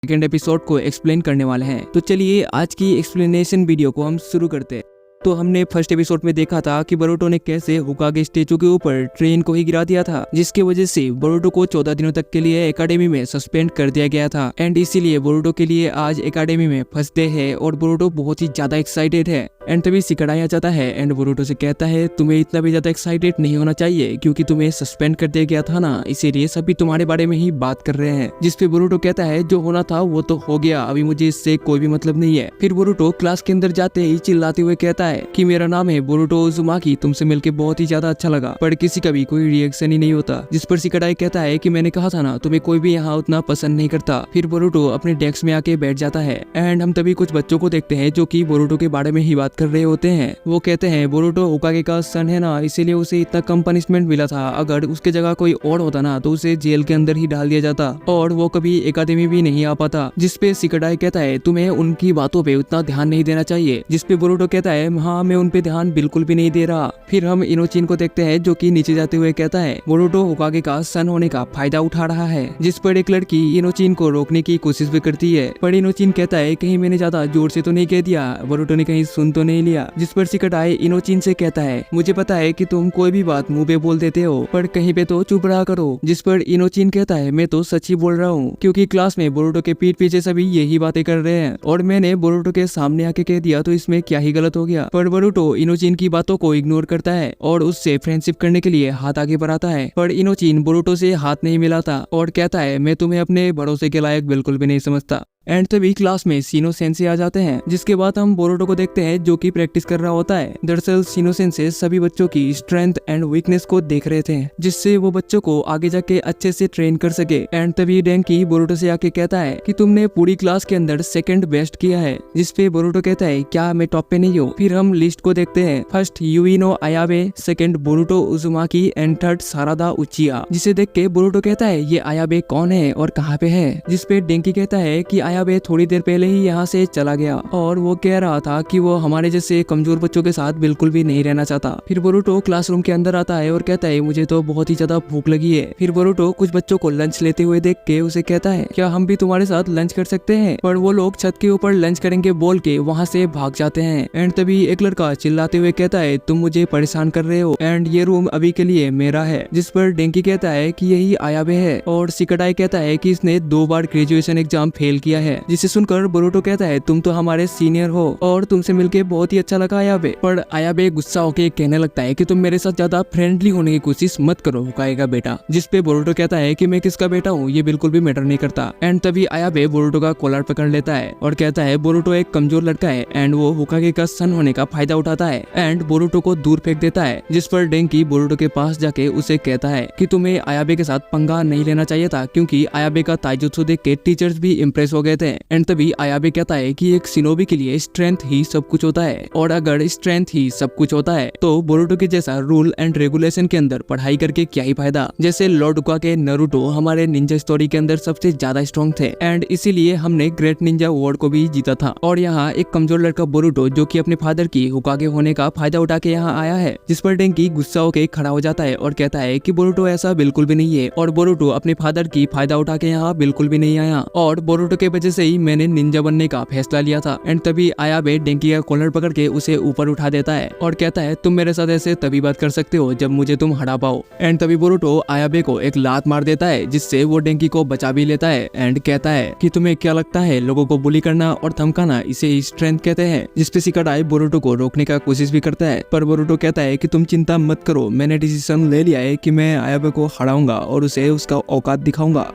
Second episode को explain करने वाले हैं। तो चलिए आज की एक्सप्लेनेशन वीडियो को हम शुरू करते हैं। तो हमने फर्स्ट एपिसोड में देखा था कि बोरुटो ने कैसे होकागे स्टेचू के ऊपर ट्रेन को ही गिरा दिया था, जिसकी वजह से बोरुटो को 14 दिनों तक के लिए एकेडमी में सस्पेंड कर दिया गया था। एंड इसीलिए बोरुटो के लिए आज एकेडमी में फर्स्ट डे है और बोरुटो बहुत ही ज्यादा एक्साइटेड है। एंड तभी शिकाडाई आ जाता है एंड बोरुटो से कहता है तुम्हें इतना भी ज्यादा एक्साइटेड नहीं होना चाहिए क्योंकि तुम्हें सस्पेंड कर दिया गया था ना, इसीलिए सभी तुम्हारे बारे में ही बात कर रहे हैं। जिसपे बोरुटो कहता है जो होना था वो तो हो गया, अभी मुझे इससे कोई भी मतलब नहीं है। फिर बोरुटो क्लास के अंदर जाते ही चिल्लाते हुए कहता है कि मेरा नाम है बोरुटो उजुमाकी, तुमसे मिलके बहुत ही ज्यादा अच्छा लगा, पर किसी का भी कोई रिएक्शन ही नहीं होता। जिस पर शिकाडाई कहता है कि मैंने कहा था ना तुम्हें कोई भी यहाँ उतना पसंद नहीं करता। फिर बोरुटो अपने डेस्क में आके बैठ जाता है एंड हम तभी कुछ बच्चों को देखते हैं जो कि बोरुटो के बारे में ही बात कर रहे होते हैं। वो कहते हैं बोरुटो होकागे का सन है ना, इसीलिए उसे इतना कम पनिशमेंट मिला था, अगर उसके जगह कोई और होता ना तो उसे जेल के अंदर ही डाल दिया जाता और वो कभी एकेडमी भी नहीं आ पाता। जिसपे शिकाडाई कहता है तुम्हें उनकी बातों पे उतना ध्यान नहीं देना चाहिए। जिसपे बोरुटो कहता है हाँ मैं उन पे ध्यान बिल्कुल भी नहीं दे रहा। फिर हम इनोचिन को देखते हैं जो कि नीचे जाते हुए कहता है बोरुटो होकागे का सन होने का फायदा उठा रहा है। जिस पर एक लड़की इनोचिन को रोकने की कोशिश भी करती है, पर इनोचिन कहता है कहीं मैंने ज्यादा जोर से तो नहीं कह दिया, बोरुटो ने कहीं सुन तो नहीं लिया। जिस पर शिकाडाई इनोचिन से कहता है मुझे पता है कि तुम कोई भी बात मुंह पे बोल देते हो, पर कहीं पे तो चुप रहा करो। जिस पर इनोचिन कहता है मैं तो सच ही बोल रहा हूँ क्योंकि क्लास में बोरुटो के पीठ पीछे सभी यही बातें कर रहे हैं और मैंने बोरुटो के सामने आके कह दिया तो इसमें क्या ही गलत हो गया। पर बोरुटो इनोचिन की बातों को इग्नोर करता है और उससे फ्रेंडशिप करने के लिए हाथ आगे बढ़ाता है, पर इनोचिन बोरुटो से हाथ नहीं मिलाता और कहता है मैं तुम्हें अपने भरोसे के लायक बिल्कुल भी नहीं समझता। एंड तभी क्लास में शिनो सेंसे आ जाते हैं। जिसके बाद हम बोरुटो को देखते हैं जो कि प्रैक्टिस कर रहा होता है। दरअसल शिनो सेंसे सभी बच्चों की स्ट्रेंथ एंड वीकनेस को देख रहे थे जिससे वो बच्चों को आगे जाके अच्छे से ट्रेन कर सके। एंड तभी डेंकी बोरुटो से आके कहता है कि तुमने पूरी क्लास के अंदर सेकंड बेस्ट किया है। जिसपे बोरुटो कहता है क्या मैं टॉप पे नहीं हूँ। फिर हम लिस्ट को देखते हैं, first Yuino Ayabe, second Boruto Uzumaki and third Sarada Uchiha. जिसे देख के बोरुटो कहता है ये आयाबे कौन है और कहाँ पे है। जिसपे डेंकी कहता है कि आयाबे थोड़ी देर पहले ही यहाँ से चला गया और वो कह रहा था कि वो हमारे जैसे कमजोर बच्चों के साथ बिल्कुल भी नहीं रहना चाहता। फिर बोरुटो क्लासरूम के अंदर आता है और कहता है मुझे तो बहुत ही ज्यादा भूख लगी है। फिर बोरुटो कुछ बच्चों को लंच लेते हुए देख के उसे कहता है क्या हम भी तुम्हारे साथ लंच कर सकते हैं, पर वो लोग छत के ऊपर लंच करेंगे बोल के वहाँ से भाग जाते हैं। एंड तभी एक लड़का चिल्लाते हुए कहता है तुम मुझे परेशान कर रहे हो एंड ये रूम अभी के लिए मेरा है। जिस पर डेंकी कहता है कि यही आयाबे है और शिकाडाई कहता है कि इसने 2 बार ग्रेजुएशन एग्जाम फेल किया है। जिसे सुनकर बोरुटो कहता है तुम तो हमारे सीनियर हो और तुमसे मिलके बहुत ही अच्छा लगा आयाबे। पर आयाबे गुस्सा होके कहने लगता है कि तुम मेरे साथ ज्यादा फ्रेंडली होने की कोशिश मत करो होकागे का बेटा। जिसपे बोरुटो कहता है कि मैं किसका बेटा हूँ ये बिल्कुल भी मैटर नहीं करता। एंड तभी आयाबे बोरुटो का कॉलर पकड़ लेता है और कहता है बोरुटो एक कमजोर लड़का है एंड वो होकागे का सन होने का फायदा उठाता है एंड बोरुटो को दूर फेंक देता है। जिस पर डेंकी बोरुटो के पास जाके उसे कहता है कि तुम्हें आयाबे के साथ पंगा नहीं लेना चाहिए था क्योंकि आयाबे का ताइजुत्सु देख के टीचर्स भी इम्प्रेस हो गए थे। एंड तभी आयाबे कहता है कि एक शिनोबी के लिए स्ट्रेंथ ही सब कुछ होता है और अगर स्ट्रेंथ ही सब कुछ होता है तो बोरुटो के जैसा रूल एंड रेगुलेशन के अंदर पढ़ाई करके क्या ही फायदा। जैसे लॉर्ड उकागे नरूटो हमारे निंजा स्टोरी के अंदर सबसे ज्यादा स्ट्रॉन्ग थे एंड इसीलिए हमने ग्रेट निंजा अवार्ड को भी जीता था। और यहाँ एक कमजोर लड़का बोरुटो जो कि अपने फादर की होकागे होने का फायदा उठा के यहाँ आया है। जिस पर डेंकी गुस्सा होकर खड़ा हो जाता है और कहता है कि बोरुटो ऐसा बिल्कुल भी नहीं है और बोरुटो अपने फादर की फायदा उठा के यहाँ बिल्कुल भी नहीं आया और बोरुटो के वजह से ही मैंने निंजा बनने का फैसला लिया था। एंड तभी आयाबे डेंकी का कॉलर पकड़ के उसे ऊपर उठा देता है और कहता है तुम मेरे साथ ऐसे तभी बात कर सकते हो जब मुझे तुम हरा पाओ। एंड तभी बोरुटो आयाबे को एक लात मार देता है जिससे वो डेंकी को बचा भी लेता है एंड कहता है कि तुम्हें क्या लगता है लोगों को बुली करना और धमकाना इसे स्ट्रेंथ कहते हैं। जिसपे शिकाडाई बोरुटो को रोकने का कोशिश भी करता है, पर बोरुटो कहता है कि तुम चिंता मत करो, मैंने डिसीजन ले लिया है कि मैं आयाबे को हराऊंगा और उसे उसका औकात दिखाऊंगा।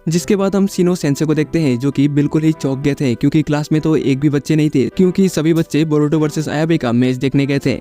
जिसके बाद हम शिनो सेंसे को देखते हैं जो कि बिल्कुल ही चौंक गए थे क्योंकि क्लास में तो एक भी बच्चे नहीं थे क्योंकि सभी बच्चे बोरुटो वर्सेस आयाबे का मैच देखने गए थे।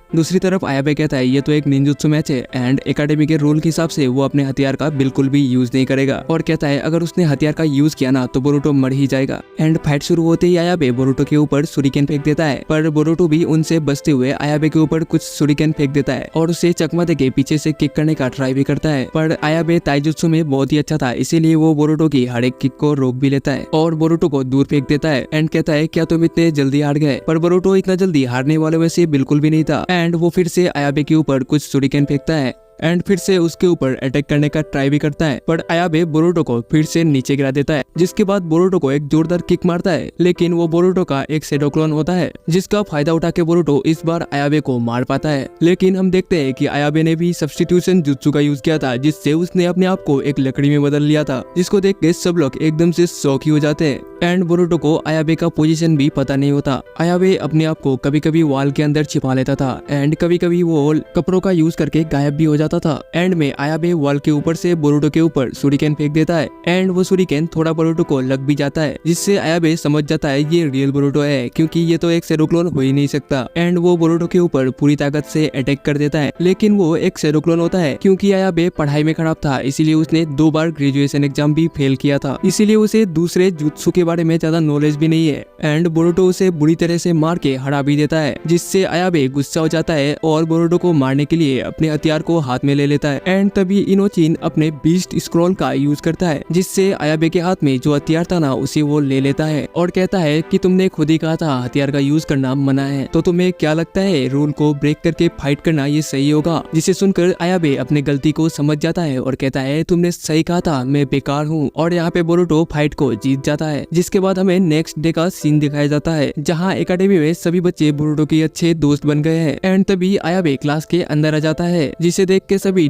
दूसरी तरफ आयाबे कहता है ये तो एक निंजुत्सु मैच है एंड एकेडमी के रूल के हिसाब से वो अपने हथियार का बिल्कुल भी यूज नहीं करेगा और कहता है अगर उसने हथियार का यूज किया ना तो बोरुटो मर ही जाएगा। एंड फाइट शुरू होते ही आयाबे बोरुटो के ऊपर सुरिकेन फेंक देता है, पर बोरुटो भी उनसे बचते हुए आयाबे के ऊपर कुछ सुरिकेन फेंक देता है और उसे चकमा देके पीछे से किक करने का ट्राई भी करता है। पर आयाबे ताइजुत्सु में बहुत ही अच्छा था इसीलिए वो बोरुटो की हर एक किक को रोक भी लेता है और बोरुटो को दूर फेंक देता है एंड कहता है क्या तुम इतने जल्दी हार गए। पर बोरुटो इतना जल्दी हारने वाले में से बिल्कुल भी नहीं था एंड वो फिर से आयाबे के ऊपर कुछ सुरिकेन फेंकता है एंड फिर से उसके ऊपर अटैक करने का ट्राई भी करता है, पर आयाबे बोरुतो को फिर से नीचे गिरा देता है, जिसके बाद बोरुतो को एक जोरदार किक मारता है, लेकिन वो बोरुतो का एक शैडो क्लोन होता है, जिसका फायदा उठा के बोरुतो इस बार आयाबे को मार पाता है। लेकिन हम देखते हैं कि आयाबे ने भी सब्स्टिट्यूशन जुत्सु का यूज किया था, जिससे उसने अपने आप को एक लकड़ी में बदल लिया था, जिसको देख के सब लोग एकदम से शॉक ही हो जाते हैं। एंड बोरुतो को आयाबे का पोजीशन भी पता नहीं होता। आयाबे अपने आप को कभी कभी वॉल के अंदर छिपा लेता था, एंड कभी कभी वो कपड़ों का यूज करके गायब भी हो जाता था। एंड में आयाबे वॉल के ऊपर से बोरुतो के ऊपर शूरिकेन फेंक देता है, एंड वो शूरिकेन थोड़ा बोरुतो को लग भी जाता है, जिससे आयाबे समझ जाता है ये रियल बोरुतो है, क्योंकि ये तो एक शैडो क्लोन हो ही नहीं सकता। एंड वो बोरुतो के ऊपर पूरी ताकत से अटैक कर देता है, लेकिन वो एक शैडो क्लोन होता है, क्योंकि आयाबे पढ़ाई में खराब था, इसीलिए उसने 2 बार ग्रेजुएशन एग्जाम भी फेल किया था, इसीलिए उसे दूसरे जुत्सु के बारे में ज्यादा नॉलेज भी नहीं है। एंड बोरुतो उसे बुरी तरह से मार के हरा भी देता है, जिससे आयाबे गुस्सा हो जाता है और बोरुतो को मारने के लिए अपने हथियार को हाथ में ले लेता है। एंड तभी इनोचिन अपने बीस्ट स्क्रॉल का यूज करता है, जिससे आयाबे के हाथ में जो हथियार था ना उसे वो ले लेता है और कहता है कि तुमने खुद ही कहा था हथियार का यूज करना मना है, तो तुम्हें क्या लगता है रूल को ब्रेक करके फाइट करना ये सही होगा? जिसे सुनकर आयाबे अपनी गलती को समझ जाता है और कहता है तुमने सही कहा था, मैं बेकार हूँ। और यहाँ पे बोरुतो फाइट को जीत जाता है। जिसके बाद हमें नेक्स्ट डे का सीन दिखाया जाता है, जहाँ एकेडमी में सभी बच्चे बोरुतो के अच्छे दोस्त बन गए हैं। एंड तभी आयाबे क्लास के अंदर आ जाता है, जिसे देख के सभी